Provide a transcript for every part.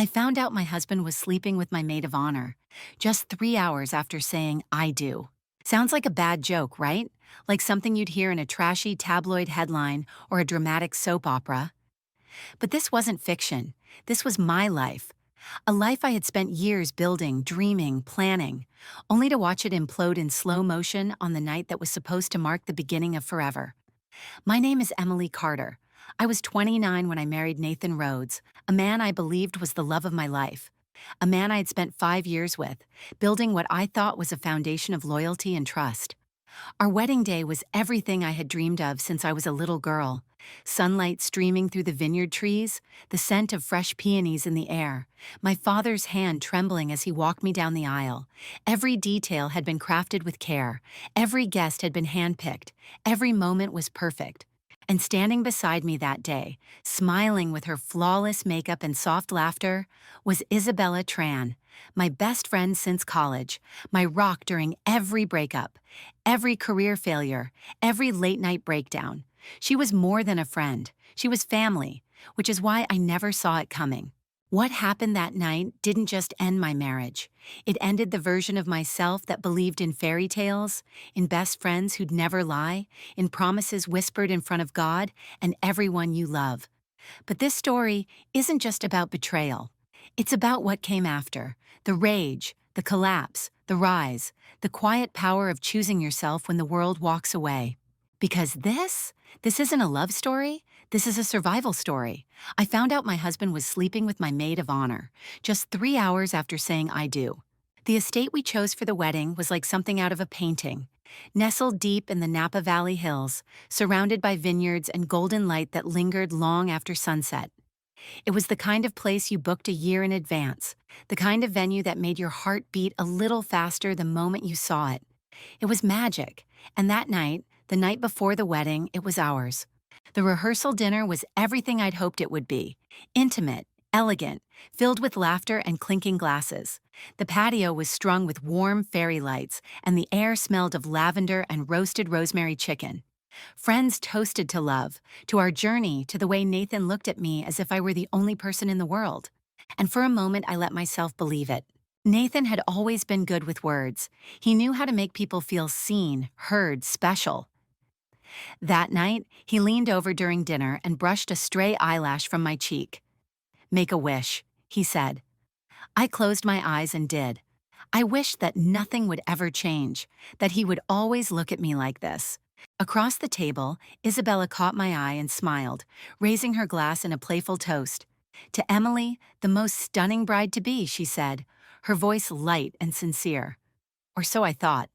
I found out my husband was sleeping with my maid of honor, just 3 hours after saying, I do. Sounds like a bad joke, right? Like something you'd hear in a trashy tabloid headline or a dramatic soap opera. But this wasn't fiction. This was my life. A life I had spent years building, dreaming, planning, only to watch it implode in slow motion on the night that was supposed to mark the beginning of forever. My name is Emily Carter. I was 29 when I married Nathan Rhodes, a man I believed was the love of my life. A man I had spent 5 years with, building what I thought was a foundation of loyalty and trust. Our wedding day was everything I had dreamed of since I was a little girl. Sunlight streaming through the vineyard trees, the scent of fresh peonies in the air, my father's hand trembling as he walked me down the aisle. Every detail had been crafted with care, every guest had been handpicked, every moment was perfect. And standing beside me that day, smiling with her flawless makeup and soft laughter, was Isabella Tran, my best friend since college, my rock during every breakup, every career failure, every late-night breakdown. She was more than a friend. She was family, which is why I never saw it coming. What happened that night didn't just end my marriage. It ended the version of myself that believed in fairy tales, in best friends who'd never lie, in promises whispered in front of God and everyone you love. But this story isn't just about betrayal. It's about what came after, the rage, the collapse, the rise, the quiet power of choosing yourself when the world walks away. Because this isn't a love story, this is a survival story. I found out my husband was sleeping with my maid of honor, just 3 hours after saying I do. The estate we chose for the wedding was like something out of a painting. Nestled deep in the Napa Valley hills, surrounded by vineyards and golden light that lingered long after sunset. It was the kind of place you booked a year in advance, the kind of venue that made your heart beat a little faster the moment you saw it. It was magic, and that night, the night before the wedding, it was ours. The rehearsal dinner was everything I'd hoped it would be. Intimate, elegant, filled with laughter and clinking glasses. The patio was strung with warm fairy lights, and the air smelled of lavender and roasted rosemary chicken. Friends toasted to love, to our journey, to the way Nathan looked at me as if I were the only person in the world. And for a moment, I let myself believe it. Nathan had always been good with words. He knew how to make people feel seen, heard, special. That night, he leaned over during dinner and brushed a stray eyelash from my cheek. "Make a wish," he said. I closed my eyes and did. I wished that nothing would ever change, that he would always look at me like this. Across the table, Isabella caught my eye and smiled, raising her glass in a playful toast. "To Emily, the most stunning bride-to-be," she said, her voice light and sincere. Or so I thought.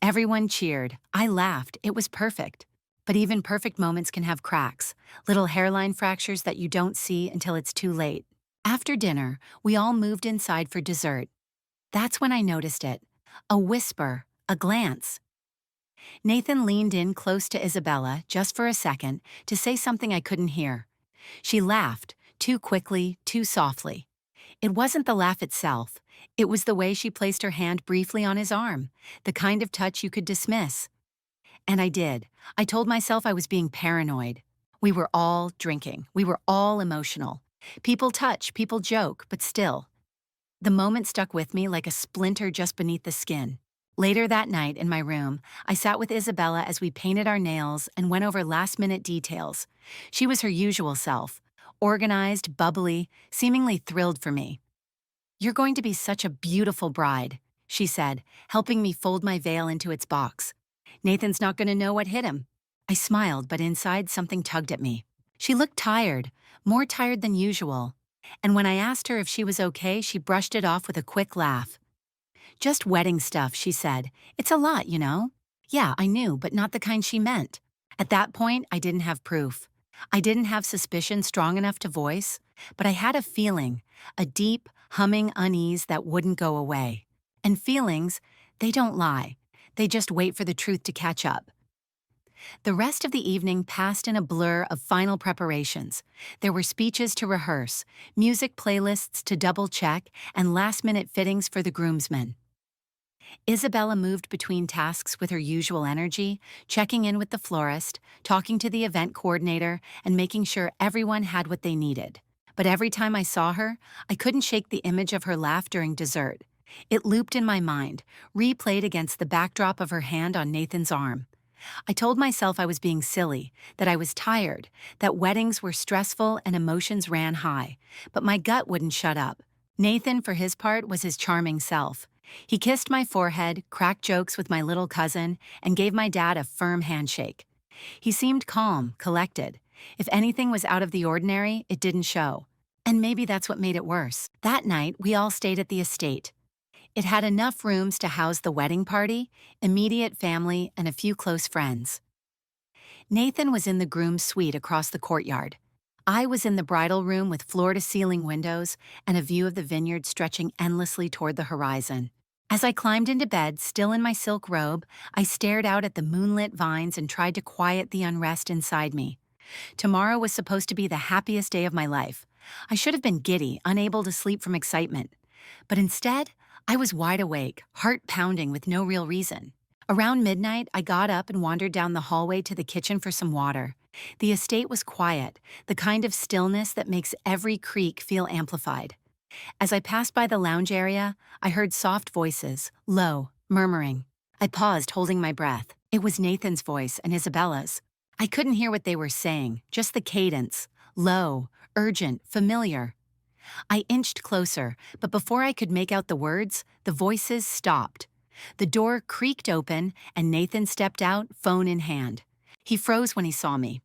Everyone cheered. I laughed. It was perfect. But even perfect moments can have cracks, little hairline fractures that you don't see until it's too late. After dinner, we all moved inside for dessert. That's when I noticed it. A whisper, a glance. Nathan leaned in close to Isabella, just for a second, to say something I couldn't hear. She laughed, too quickly, too softly. It wasn't the laugh itself. It was the way she placed her hand briefly on his arm, the kind of touch you could dismiss. And I did. I told myself I was being paranoid. We were all drinking. We were all emotional. People touch, people joke, but still. The moment stuck with me like a splinter just beneath the skin. Later that night in my room, I sat with Isabella as we painted our nails and went over last-minute details. She was her usual self, organized, bubbly, seemingly thrilled for me. "You're going to be such a beautiful bride," she said, helping me fold my veil into its box. "Nathan's not going to know what hit him." I smiled, but inside something tugged at me. She looked tired, more tired than usual. And when I asked her if she was okay, she brushed it off with a quick laugh. "Just wedding stuff," she said. "It's a lot, you know." Yeah, I knew, but not the kind she meant. At that point, I didn't have proof. I didn't have suspicion strong enough to voice, but I had a feeling, a deep, humming unease that wouldn't go away. And feelings, they don't lie. They just wait for the truth to catch up. The rest of the evening passed in a blur of final preparations. There were speeches to rehearse, music playlists to double-check, and last-minute fittings for the groomsmen. Isabella moved between tasks with her usual energy, checking in with the florist, talking to the event coordinator, and making sure everyone had what they needed. But every time I saw her, I couldn't shake the image of her laugh during dessert. It looped in my mind, replayed against the backdrop of her hand on Nathan's arm. I told myself I was being silly, that I was tired, that weddings were stressful and emotions ran high, but my gut wouldn't shut up. Nathan, for his part, was his charming self. He kissed my forehead, cracked jokes with my little cousin, and gave my dad a firm handshake. He seemed calm, collected. If anything was out of the ordinary, it didn't show. And maybe that's what made it worse. That night, we all stayed at the estate. It had enough rooms to house the wedding party, immediate family, and a few close friends. Nathan was in the groom's suite across the courtyard. I was in the bridal room with floor-to-ceiling windows and a view of the vineyard stretching endlessly toward the horizon. As I climbed into bed, still in my silk robe, I stared out at the moonlit vines and tried to quiet the unrest inside me. Tomorrow was supposed to be the happiest day of my life. I should have been giddy, unable to sleep from excitement. But instead, I was wide awake, heart pounding with no real reason. Around midnight, I got up and wandered down the hallway to the kitchen for some water. The estate was quiet, the kind of stillness that makes every creak feel amplified. As I passed by the lounge area, I heard soft voices, low, murmuring. I paused, holding my breath. It was Nathan's voice and Isabella's. I couldn't hear what they were saying, just the cadence. Low, urgent, familiar. I inched closer, but before I could make out the words, the voices stopped. The door creaked open, and Nathan stepped out, phone in hand. He froze when he saw me.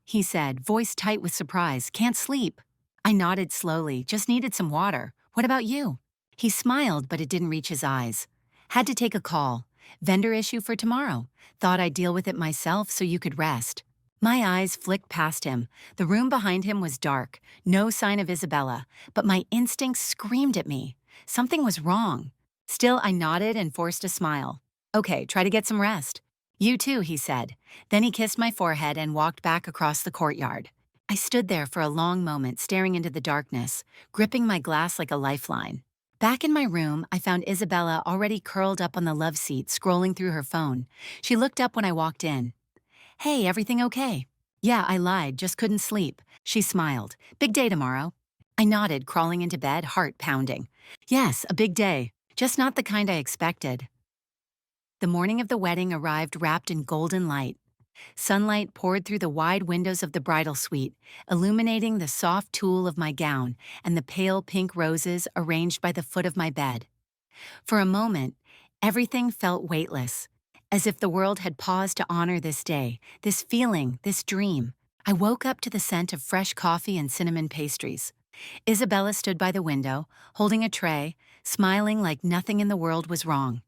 He said, voice tight with surprise, can't sleep. I nodded slowly, just needed some water. What about you? He smiled, but it didn't reach his eyes. Had to take a call. Vendor issue for tomorrow. Thought I'd deal with it myself so you could rest. My eyes flicked past him. The room behind him was dark, no sign of Isabella, but my instincts screamed at me. Something was wrong. Still, I nodded and forced a smile. Okay, try to get some rest. You too, he said. Then he kissed my forehead and walked back across the courtyard. I stood there for a long moment, staring into the darkness, gripping my glass like a lifeline. Back in my room, I found Isabella already curled up on the love seat, scrolling through her phone. She looked up when I walked in. Hey, everything okay? Yeah, I lied, just couldn't sleep. She smiled. Big day tomorrow. I nodded, crawling into bed, heart pounding. Yes, a big day, just not the kind I expected. The morning of the wedding arrived wrapped in golden light. Sunlight poured through the wide windows of the bridal suite, illuminating the soft tulle of my gown and the pale pink roses arranged by the foot of my bed. For a moment, everything felt weightless, as if the world had paused to honor this day, this feeling, this dream. I woke up to the scent of fresh coffee and cinnamon pastries. Isabella stood by the window, holding a tray, smiling like nothing in the world was wrong.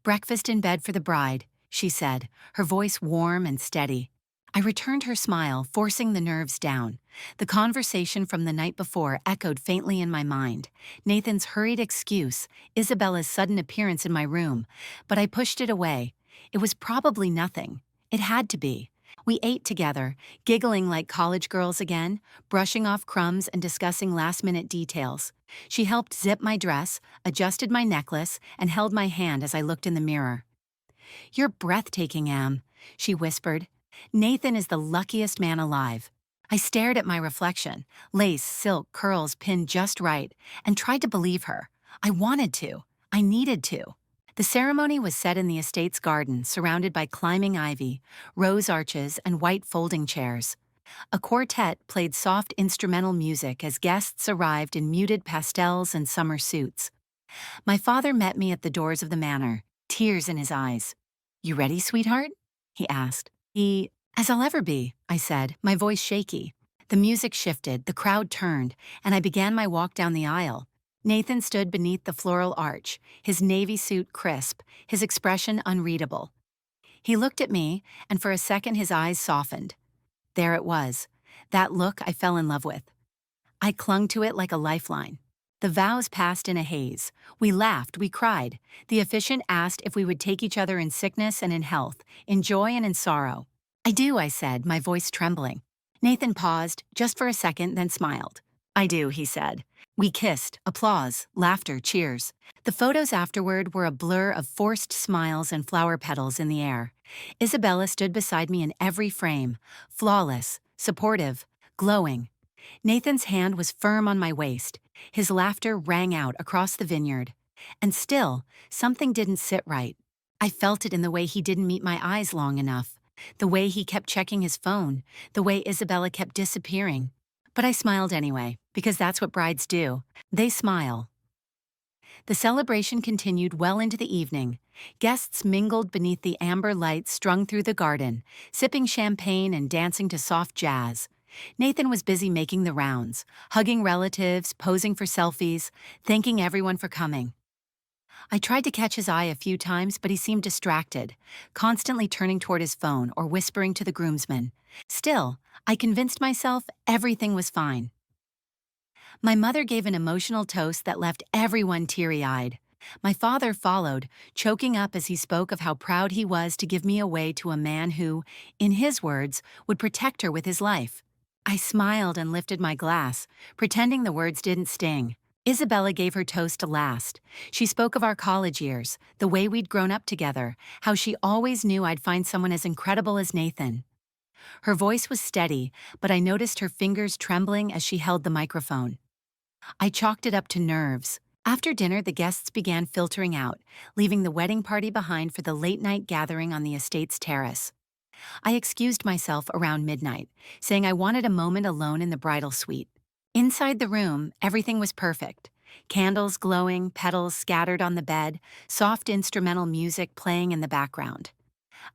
Breakfast in bed for the bride, she said, her voice warm and steady. I returned her smile, forcing the nerves down. The conversation from the night before echoed faintly in my mind. Nathan's hurried excuse, Isabella's sudden appearance in my room, but I pushed it away. It was probably nothing. It had to be. We ate together, giggling like college girls again, brushing off crumbs and discussing last-minute details. She helped zip my dress, adjusted my necklace, and held my hand as I looked in the mirror. You're breathtaking, Am, she whispered. Nathan is the luckiest man alive. I stared at my reflection, lace, silk, curls pinned just right, and tried to believe her. I wanted to. I needed to. The ceremony was set in the estate's garden, surrounded by climbing ivy, rose arches, and white folding chairs. A quartet played soft instrumental music as guests arrived in muted pastels and summer suits. My father met me at the doors of the manor, tears in his eyes. You ready, sweetheart? He asked. As I'll ever be, I said, my voice shaky. The music shifted, the crowd turned, and I began my walk down the aisle. Nathan stood beneath the floral arch, his navy suit crisp, his expression unreadable. He looked at me, and for a second his eyes softened. There it was, that look I fell in love with. I clung to it like a lifeline. The vows passed in a haze. We laughed, we cried. The officiant asked if we would take each other in sickness and in health, in joy and in sorrow. I do, I said, my voice trembling. Nathan paused, just for a second, then smiled. I do, he said. We kissed, applause, laughter, cheers. The photos afterward were a blur of forced smiles and flower petals in the air. Isabella stood beside me in every frame, flawless, supportive, glowing. Nathan's hand was firm on my waist. His laughter rang out across the vineyard. And still, something didn't sit right. I felt it in the way he didn't meet my eyes long enough, the way he kept checking his phone, the way Isabella kept disappearing. But I smiled anyway, because that's what brides do. They smile. The celebration continued well into the evening. Guests mingled beneath the amber lights strung through the garden, sipping champagne and dancing to soft jazz. Nathan was busy making the rounds, hugging relatives, posing for selfies, thanking everyone for coming. I tried to catch his eye a few times, but he seemed distracted, constantly turning toward his phone or whispering to the groomsmen. Still, I convinced myself everything was fine. My mother gave an emotional toast that left everyone teary-eyed. My father followed, choking up as he spoke of how proud he was to give me away to a man who, in his words, would protect her with his life. I smiled and lifted my glass, pretending the words didn't sting. Isabella gave her toast to last. She spoke of our college years, the way we'd grown up together, how she always knew I'd find someone as incredible as Nathan. Her voice was steady, but I noticed her fingers trembling as she held the microphone. I chalked it up to nerves. After dinner, the guests began filtering out, leaving the wedding party behind for the late-night gathering on the estate's terrace. I excused myself around midnight, saying I wanted a moment alone in the bridal suite. Inside the room, everything was perfect. Candles glowing, petals scattered on the bed, soft instrumental music playing in the background.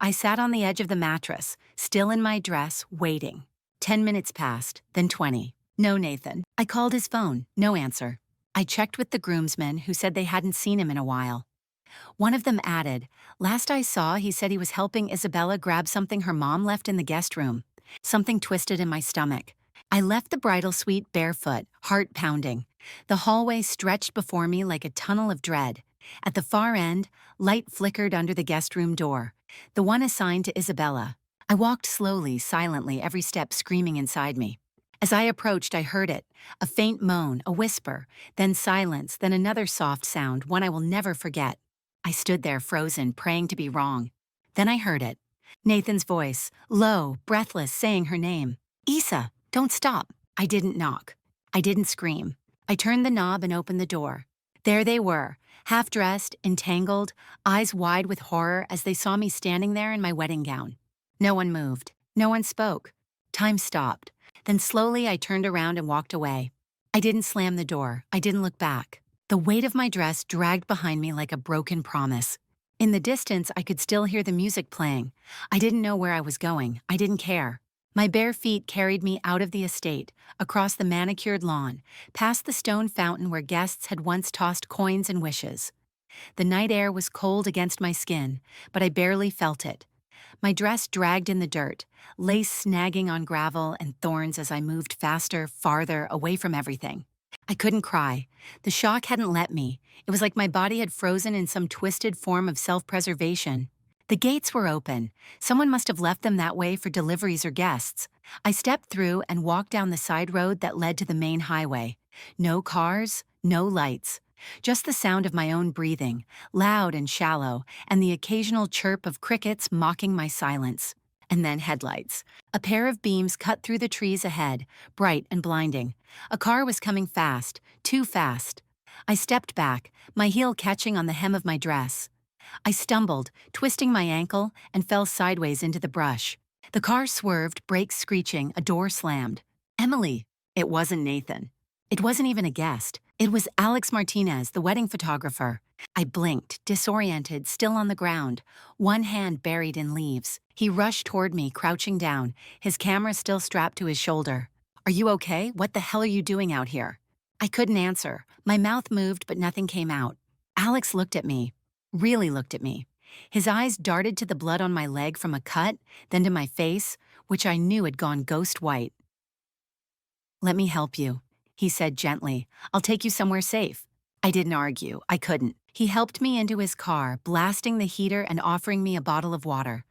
I sat on the edge of the mattress, still in my dress, waiting. 10 minutes passed, then 20. No Nathan. I called his phone, no answer. I checked with the groomsmen, who said they hadn't seen him in a while. One of them added, "Last I saw, he said he was helping Isabella grab something her mom left in the guest room." Something twisted in my stomach. I left the bridal suite barefoot, heart pounding. The hallway stretched before me like a tunnel of dread. At the far end, light flickered under the guest room door, the one assigned to Isabella. I walked slowly, silently, every step screaming inside me. As I approached, I heard it, a faint moan, a whisper, then silence, then another soft sound, one I will never forget. I stood there frozen, praying to be wrong. Then I heard it. Nathan's voice, low, breathless, saying her name. "Isa, don't stop." I didn't knock. I didn't scream. I turned the knob and opened the door. There they were, half-dressed, entangled, eyes wide with horror as they saw me standing there in my wedding gown. No one moved. No one spoke. Time stopped. Then slowly I turned around and walked away. I didn't slam the door. I didn't look back. The weight of my dress dragged behind me like a broken promise. In the distance, I could still hear the music playing. I didn't know where I was going. I didn't care. My bare feet carried me out of the estate, across the manicured lawn, past the stone fountain where guests had once tossed coins and wishes. The night air was cold against my skin, but I barely felt it. My dress dragged in the dirt, lace snagging on gravel and thorns as I moved faster, farther, away from everything. I couldn't cry. The shock hadn't let me. It was like my body had frozen in some twisted form of self-preservation. The gates were open. Someone must have left them that way for deliveries or guests. I stepped through and walked down the side road that led to the main highway. No cars, no lights. Just the sound of my own breathing, loud and shallow, and the occasional chirp of crickets mocking my silence. And then headlights. A pair of beams cut through the trees ahead, bright and blinding. A car was coming fast, too fast. I stepped back, my heel catching on the hem of my dress. I stumbled, twisting my ankle, and fell sideways into the brush. The car swerved, brakes screeching, a door slammed. Emily. It wasn't Nathan. It wasn't even a guest. It was Alex Martinez, the wedding photographer. I blinked, disoriented, still on the ground, one hand buried in leaves. He rushed toward me, crouching down, his camera still strapped to his shoulder. "Are you okay? What the hell are you doing out here?" I couldn't answer. My mouth moved, but nothing came out. Alex looked at me, really looked at me. His eyes darted to the blood on my leg from a cut, then to my face, which I knew had gone ghost white. "Let me help you," he said gently. "I'll take you somewhere safe." I didn't argue. I couldn't. He helped me into his car, blasting the heater and offering me a bottle of water.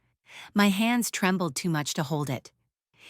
My hands trembled too much to hold it.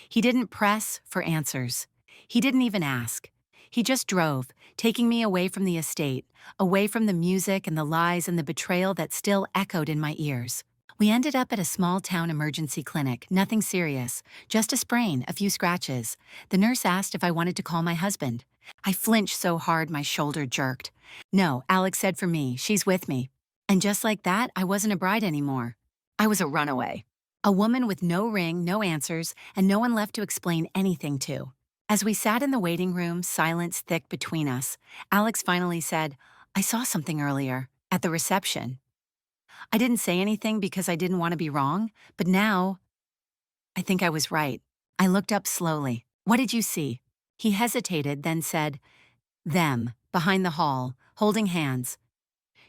He didn't press for answers. He didn't even ask. He just drove, taking me away from the estate, away from the music and the lies and the betrayal that still echoed in my ears. We ended up at a small town emergency clinic, nothing serious, just a sprain, a few scratches. The nurse asked if I wanted to call my husband. I flinched so hard my shoulder jerked. No, Alex said for me, she's with me. And just like that, I wasn't a bride anymore. I was a runaway. A woman with no ring, no answers, and no one left to explain anything to. As we sat in the waiting room, silence thick between us, Alex finally said, I saw something earlier, at the reception. I didn't say anything because I didn't want to be wrong, but now, I think I was right. I looked up slowly. What did you see? He hesitated, then said, them, behind the hall, holding hands.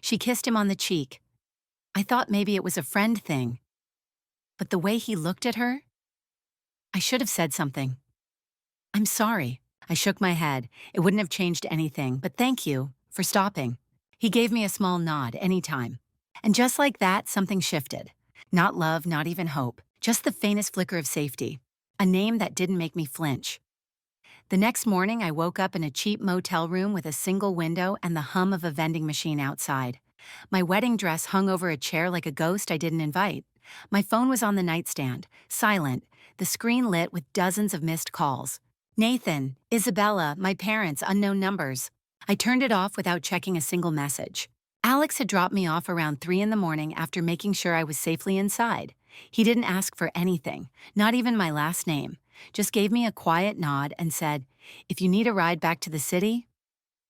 She kissed him on the cheek. I thought maybe it was a friend thing. But the way he looked at her, I should have said something. I'm sorry. I shook my head. It wouldn't have changed anything, but thank you for stopping. He gave me a small nod anytime. And just like that, something shifted. Not love, not even hope, just the faintest flicker of safety. A name that didn't make me flinch. The next morning, I woke up in a cheap motel room with a single window and the hum of a vending machine outside. My wedding dress hung over a chair like a ghost I didn't invite. My phone was on the nightstand, silent, the screen lit with dozens of missed calls. Nathan, Isabella, my parents, unknown numbers. I turned it off without checking a single message. Alex had dropped me off around 3 in the morning after making sure I was safely inside. He didn't ask for anything, not even my last name, just gave me a quiet nod and said, if you need a ride back to the city,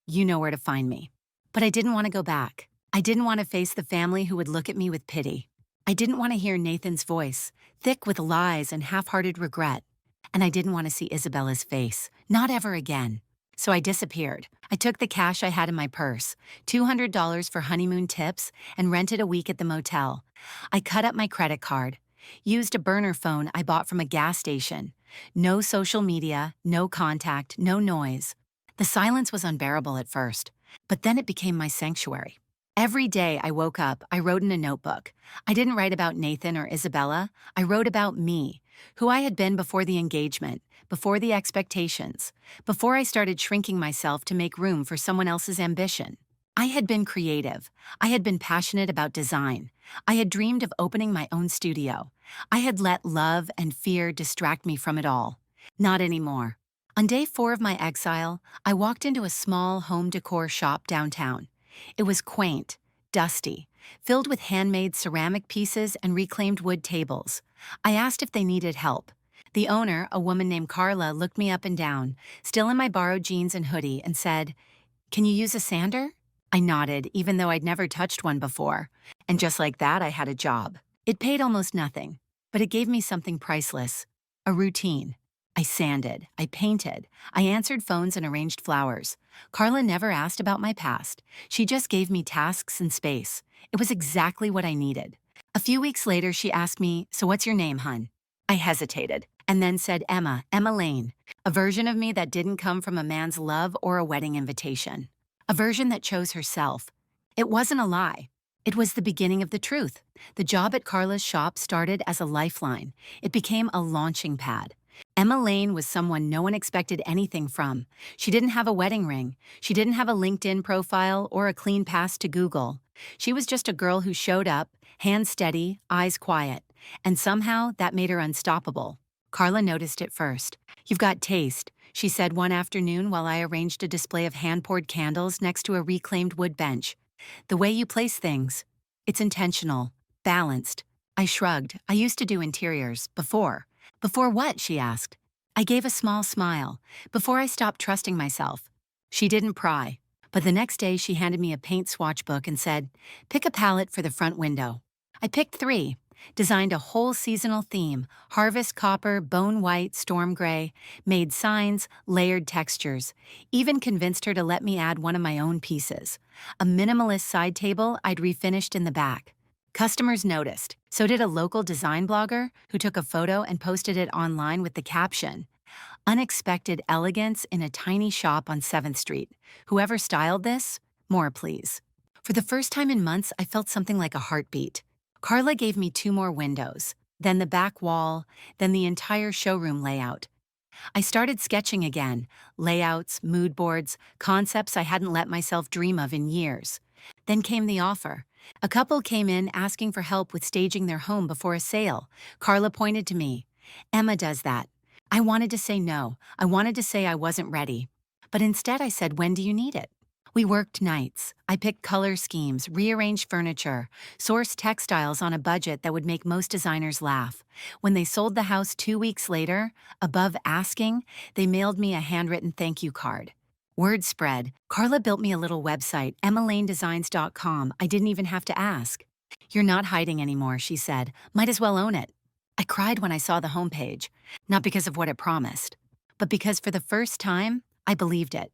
you know where to find me. But I didn't want to go back. I didn't want to face the family who would look at me with pity. I didn't want to hear Nathan's voice, thick with lies and half-hearted regret. And I didn't want to see Isabella's face, not ever again. So I disappeared. I took the cash I had in my purse, $200 for honeymoon tips, and rented a week at the motel. I cut up my credit card, used a burner phone I bought from a gas station. No social media, no contact, no noise. The silence was unbearable at first, but then it became my sanctuary. Every day I woke up, I wrote in a notebook. I didn't write about Nathan or Isabella. I wrote about me, who I had been before the engagement, before the expectations, before I started shrinking myself to make room for someone else's ambition. I had been creative. I had been passionate about design. I had dreamed of opening my own studio. I had let love and fear distract me from it all. Not anymore. On day 4 of my exile, I walked into a small home decor shop downtown. It was quaint, dusty, filled with handmade ceramic pieces and reclaimed wood tables. I asked if they needed help. The owner, a woman named Carla, looked me up and down, still in my borrowed jeans and hoodie, and said, "Can you use a sander?" I nodded, even though I'd never touched one before. And just like that, I had a job. It paid almost nothing, but it gave me something priceless, a routine. I sanded, I painted, I answered phones and arranged flowers. Carla never asked about my past. She just gave me tasks and space. It was exactly what I needed. A few weeks later, she asked me, "So what's your name, hun?" I hesitated, and then said Emma Lane, a version of me that didn't come from a man's love or a wedding invitation. A version that chose herself. It wasn't a lie. It was the beginning of the truth. The job at Carla's shop started as a lifeline. It became a launching pad. Emma Lane was someone no one expected anything from. She didn't have a wedding ring. She didn't have a LinkedIn profile or a clean pass to Google. She was just a girl who showed up, hands steady, eyes quiet. And somehow that made her unstoppable. Carla noticed it first. "You've got taste," she said one afternoon while I arranged a display of hand-poured candles next to a reclaimed wood bench. "The way you place things, it's intentional, balanced." I shrugged. I used to do interiors, before. "Before what?" she asked. I gave a small smile. "Before I stopped trusting myself." She didn't pry, but the next day she handed me a paint swatch book and said, "Pick a palette for the front window." I picked 3, designed a whole seasonal theme, harvest copper, bone white, storm gray, made signs, layered textures, even convinced her to let me add one of my own pieces, a minimalist side table I'd refinished in the back. Customers noticed. So did a local design blogger who took a photo and posted it online with the caption, "Unexpected elegance in a tiny shop on 7th Street. Whoever styled this, more please." For the first time in months, I felt something like a heartbeat. Carla gave me 2 more windows, then the back wall, then the entire showroom layout. I started sketching again, layouts, mood boards, concepts I hadn't let myself dream of in years. Then came the offer. A couple came in asking for help with staging their home before a sale. Carla pointed to me. Emma does that. I wanted to say no. I wanted to say I wasn't ready. But instead I said, when do you need it? We worked nights. I picked color schemes, rearranged furniture, sourced textiles on a budget that would make most designers laugh. When they sold the house 2 weeks later, above asking, they mailed me a handwritten thank you card. Word spread. Carla built me a little website, emmalanedesigns.com. I didn't even have to ask. You're not hiding anymore, she said. Might as well own it. I cried when I saw the homepage, not because of what it promised, but because for the first time, I believed it.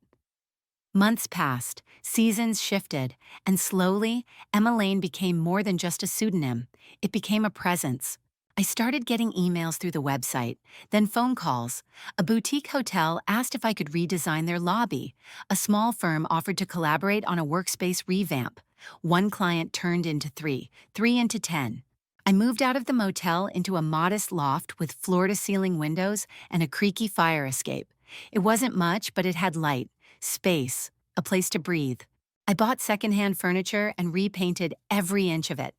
Months passed, seasons shifted, and slowly, Emma Lane became more than just a pseudonym. It became a presence. I started getting emails through the website, then phone calls. A boutique hotel asked if I could redesign their lobby. A small firm offered to collaborate on a workspace revamp. One client turned into three into 10. I moved out of the motel into a modest loft with floor-to-ceiling windows and a creaky fire escape. It wasn't much, but it had light, space, a place to breathe. I bought secondhand furniture and repainted every inch of it.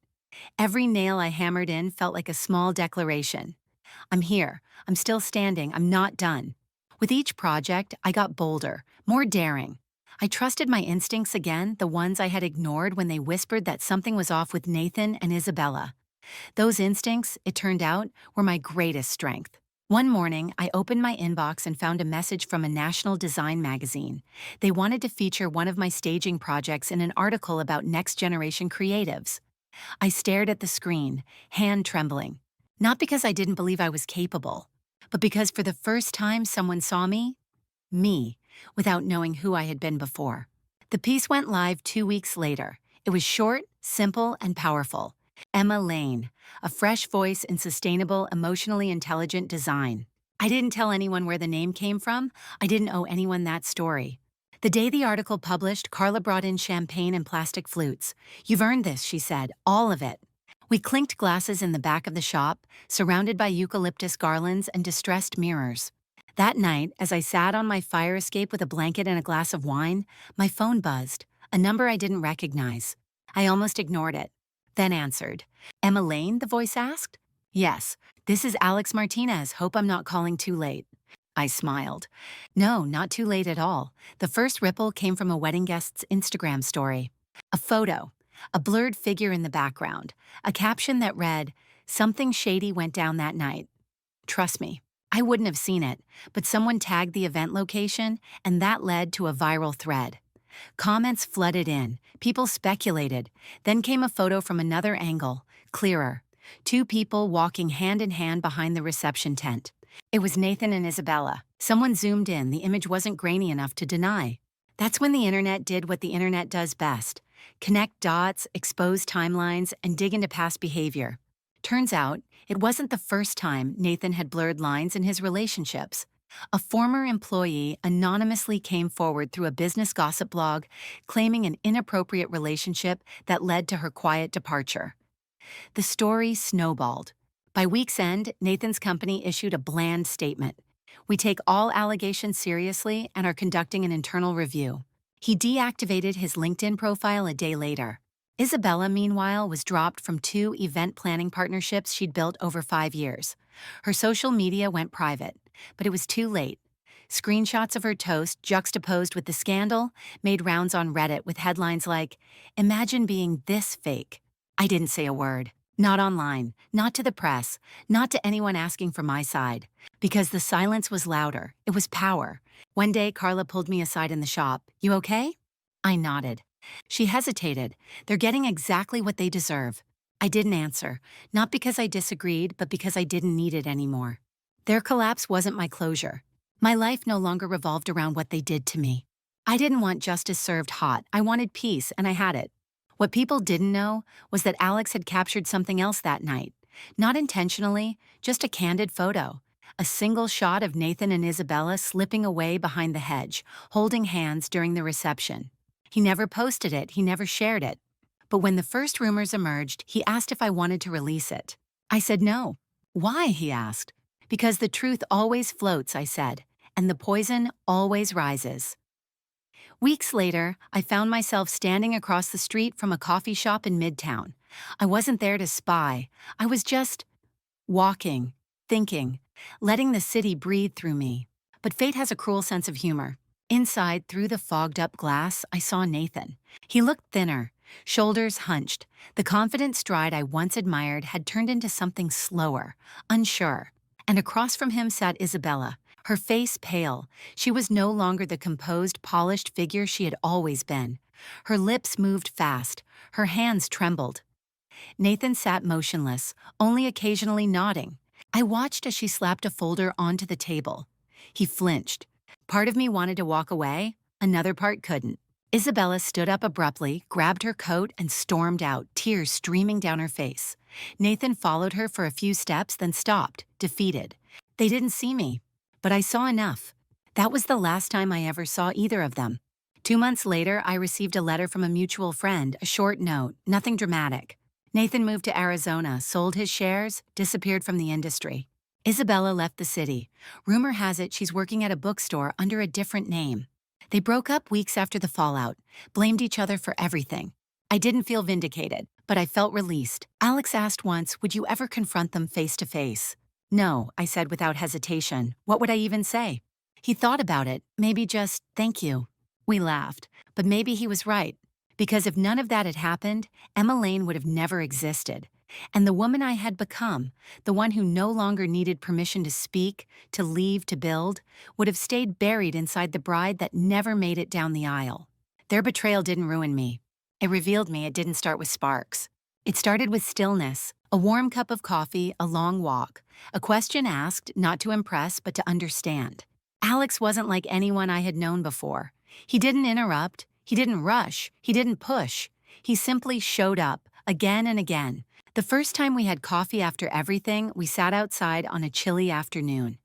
Every nail I hammered in felt like a small declaration. I'm here. I'm still standing. I'm not done. With each project, I got bolder, more daring. I trusted my instincts again, the ones I had ignored when they whispered that something was off with Nathan and Isabella. Those instincts, it turned out, were my greatest strength. One morning, I opened my inbox and found a message from a national design magazine. They wanted to feature one of my staging projects in an article about next-generation creatives. I stared at the screen, hand trembling. Not because I didn't believe I was capable, but because for the first time someone saw me, without knowing who I had been before. The piece went live 2 weeks later. It was short, simple, and powerful. Emma Lane, a fresh voice in sustainable, emotionally intelligent design. I didn't tell anyone where the name came from. I didn't owe anyone that story. The day the article published, Carla brought in champagne and plastic flutes. You've earned this, she said, all of it. We clinked glasses in the back of the shop, surrounded by eucalyptus garlands and distressed mirrors. That night, as I sat on my fire escape with a blanket and a glass of wine, my phone buzzed, a number I didn't recognize. I almost ignored it, then answered. Emma Lane, the voice asked. Yes, this is Alex Martinez. Hope I'm not calling too late. I smiled. No, not too late at all. The first ripple came from a wedding guest's Instagram story. A photo, a blurred figure in the background, a caption that read, "Something shady went down that night." Trust me, I wouldn't have seen it, but someone tagged the event location, and that led to a viral thread. Comments flooded in. People speculated. Then came a photo from another angle, clearer. Two people walking hand in hand behind the reception tent. It was Nathan and Isabella. Someone zoomed in. The image wasn't grainy enough to deny. That's when the internet did what the internet does best. Connect dots, expose timelines, and dig into past behavior. Turns out, it wasn't the first time Nathan had blurred lines in his relationships. A former employee anonymously came forward through a business gossip blog, claiming an inappropriate relationship that led to her quiet departure. The story snowballed. By week's end, Nathan's company issued a bland statement. We take all allegations seriously and are conducting an internal review. He deactivated his LinkedIn profile a day later. Isabella, meanwhile, was dropped from 2 event planning partnerships she'd built over 5 years. Her social media went private, but it was too late. Screenshots of her toast, juxtaposed with the scandal, made rounds on Reddit with headlines like, "Imagine being this fake." I didn't say a word. Not online, not to the press, not to anyone asking for my side. Because the silence was louder. It was power. One day, Carla pulled me aside in the shop. "You okay?" I nodded. She hesitated. They're getting exactly what they deserve. I didn't answer, not because I disagreed, but because I didn't need it anymore. Their collapse wasn't my closure. My life no longer revolved around what they did to me. I didn't want justice served hot. I wanted peace, and I had it. What people didn't know was that Alex had captured something else that night. Not intentionally, just a candid photo. A single shot of Nathan and Isabella slipping away behind the hedge, holding hands during the reception. He never posted it, he never shared it. But when the first rumors emerged, he asked if I wanted to release it. I said no. "Why?" he asked. Because the truth always floats, I said, and the poison always rises. Weeks later, I found myself standing across the street from a coffee shop in Midtown. I wasn't there to spy. I was just walking, thinking, letting the city breathe through me. But fate has a cruel sense of humor. Inside, through the fogged-up glass, I saw Nathan. He looked thinner, shoulders hunched. The confident stride I once admired had turned into something slower, unsure. And across from him sat Isabella, her face pale. She was no longer the composed, polished figure she had always been. Her lips moved fast. Her hands trembled. Nathan sat motionless, only occasionally nodding. I watched as she slapped a folder onto the table. He flinched. Part of me wanted to walk away, another part couldn't. Isabella stood up abruptly, grabbed her coat, and stormed out, tears streaming down her face. Nathan followed her for a few steps, then stopped, defeated. They didn't see me, but I saw enough. That was the last time I ever saw either of them. 2 months later, I received a letter from a mutual friend, a short note, nothing dramatic. Nathan moved to Arizona, sold his shares, disappeared from the industry. Isabella left the city. Rumor has it she's working at a bookstore under a different name. They broke up weeks after the fallout, blamed each other for everything. I didn't feel vindicated, but I felt released. Alex asked once, would you ever confront them face to face? No, I said without hesitation. What would I even say? He thought about it, maybe just, thank you. We laughed, but maybe he was right. Because if none of that had happened, Emma Lane would have never existed. And the woman I had become, the one who no longer needed permission to speak, to leave, to build, would have stayed buried inside the bride that never made it down the aisle. Their betrayal didn't ruin me. It revealed me it didn't start with sparks. It started with stillness, a warm cup of coffee, a long walk, a question asked not to impress but to understand. Alex wasn't like anyone I had known before. He didn't interrupt, he didn't rush, he didn't push. He simply showed up, again and again. The first time we had coffee after everything, we sat outside on a chilly afternoon.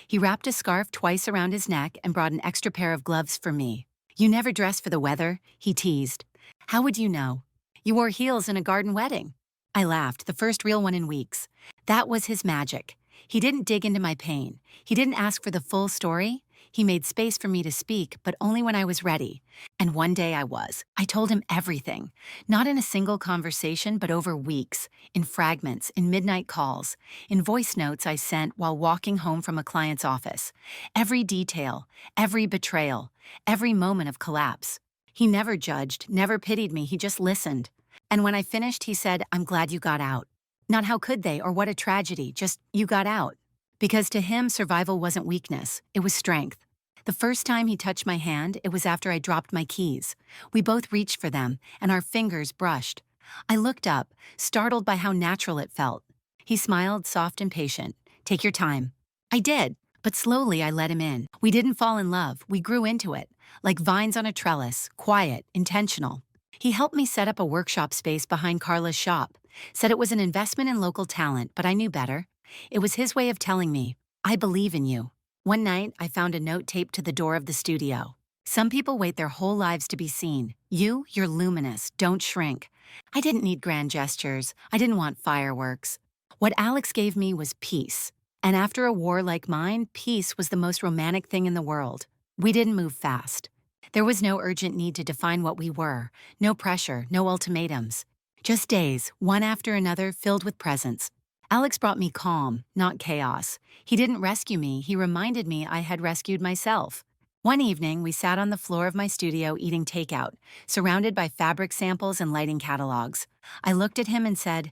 He wrapped a scarf twice around his neck and brought an extra pair of gloves for me. You never dress for the weather, he teased. How would you know? You wore heels in a garden wedding. I laughed, the first real one in weeks. That was his magic. He didn't dig into my pain. He didn't ask for the full story. He made space for me to speak, but only when I was ready. And one day I was. I told him everything. Not in a single conversation, but over weeks, in fragments, in midnight calls, in voice notes I sent while walking home from a client's office. Every detail, every betrayal, every moment of collapse. He never judged, never pitied me, he just listened. And when I finished, he said, I'm glad you got out. Not how could they or what a tragedy, just you got out. Because to him, survival wasn't weakness, it was strength. The first time he touched my hand, it was after I dropped my keys. We both reached for them, and our fingers brushed. I looked up, startled by how natural it felt. He smiled, soft and patient. Take your time. I did, but slowly I let him in. We didn't fall in love, we grew into it, like vines on a trellis, quiet, intentional. He helped me set up a workshop space behind Carla's shop, said it was an investment in local talent, but I knew better. It was his way of telling me, I believe in you. One night, I found a note taped to the door of the studio. Some people wait their whole lives to be seen. You're luminous, don't shrink. I didn't need grand gestures. I didn't want fireworks. What Alex gave me was peace. And after a war like mine, peace was the most romantic thing in the world. We didn't move fast. There was no urgent need to define what we were, no pressure, no ultimatums. Just days, one after another, filled with presence. Alex brought me calm, not chaos. He didn't rescue me, he reminded me I had rescued myself. One evening, we sat on the floor of my studio eating takeout, surrounded by fabric samples and lighting catalogs. I looked at him and said,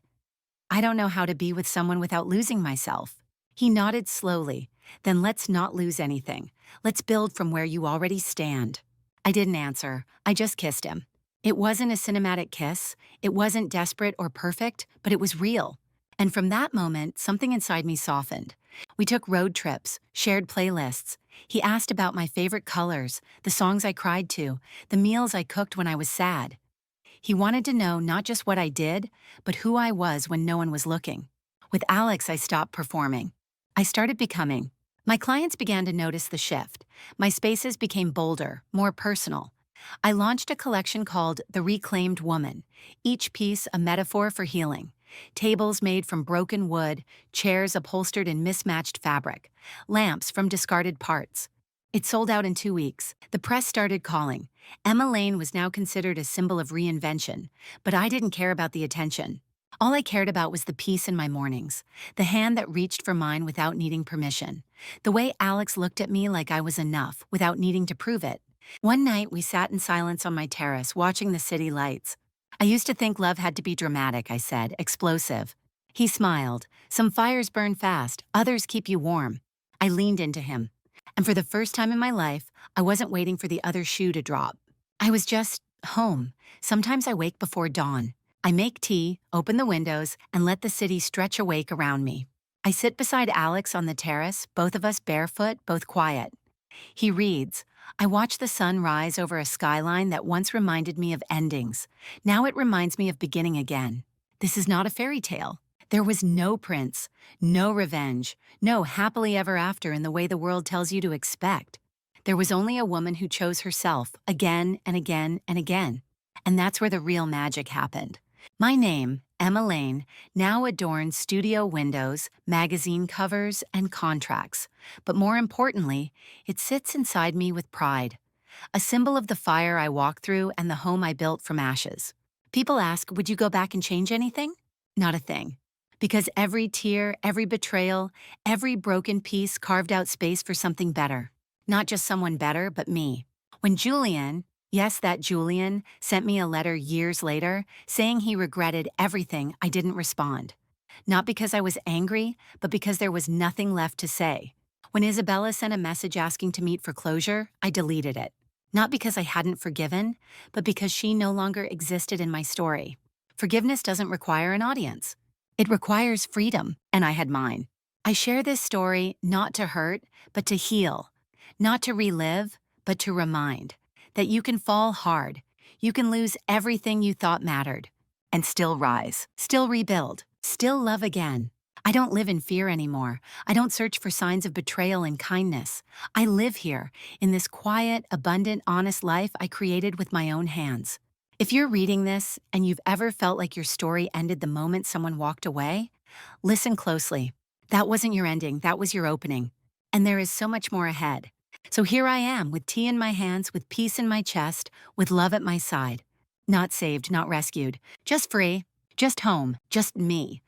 I don't know how to be with someone without losing myself. He nodded slowly. Then let's not lose anything. Let's build from where you already stand. I didn't answer. I just kissed him. It wasn't a cinematic kiss. It wasn't desperate or perfect, but it was real. And from that moment, something inside me softened. We took road trips, shared playlists. He asked about my favorite colors, the songs I cried to, the meals I cooked when I was sad. He wanted to know not just what I did, but who I was when no one was looking. With Alex, I stopped performing. I started becoming. My clients began to notice the shift. My spaces became bolder, more personal. I launched a collection called The Reclaimed Woman, each piece a metaphor for healing. Tables made from broken wood, chairs upholstered in mismatched fabric, lamps from discarded parts. It sold out in 2 weeks. The press started calling. Emma Lane was now considered a symbol of reinvention, but I didn't care about the attention. All I cared about was the peace in my mornings, the hand that reached for mine without needing permission, the way Alex looked at me like I was enough without needing to prove it. One night, we sat in silence on my terrace, watching the city lights. I used to think love had to be dramatic, I said, explosive. He smiled. Some fires burn fast, others keep you warm. I leaned into him. And for the first time in my life, I wasn't waiting for the other shoe to drop. I was just home. Sometimes I wake before dawn. I make tea, open the windows, and let the city stretch awake around me. I sit beside Alex on the terrace, both of us barefoot, both quiet. He reads. I watch the sun rise over a skyline that once reminded me of endings. Now it reminds me of beginning again. This is not a fairy tale. There was no prince, no revenge, no happily ever after in the way the world tells you to expect. There was only a woman who chose herself again and again and again. And that's where the real magic happened. My name, Emma Lane, now adorns studio windows, magazine covers, and contracts. But more importantly, it sits inside me with pride. A symbol of the fire I walked through and the home I built from ashes. People ask, would you go back and change anything? Not a thing. Because every tear, every betrayal, every broken piece carved out space for something better. Not just someone better, but me. When Julian, yes, that Julian, sent me a letter years later saying he regretted everything, I didn't respond. Not because I was angry, but because there was nothing left to say. When Isabella sent a message asking to meet for closure, I deleted it. Not because I hadn't forgiven, but because she no longer existed in my story. Forgiveness doesn't require an audience. It requires freedom, and I had mine. I share this story not to hurt, but to heal. Not to relive, but to remind that you can fall hard, you can lose everything you thought mattered, and still rise, still rebuild, still love again. I don't live in fear anymore. I don't search for signs of betrayal and kindness. I live here, in this quiet, abundant, honest life I created with my own hands. If you're reading this and you've ever felt like your story ended the moment someone walked away, listen closely. That wasn't your ending, that was your opening. And there is so much more ahead. So here I am, with tea in my hands, with peace in my chest, with love at my side. Not saved, not rescued, just free, just home, just me.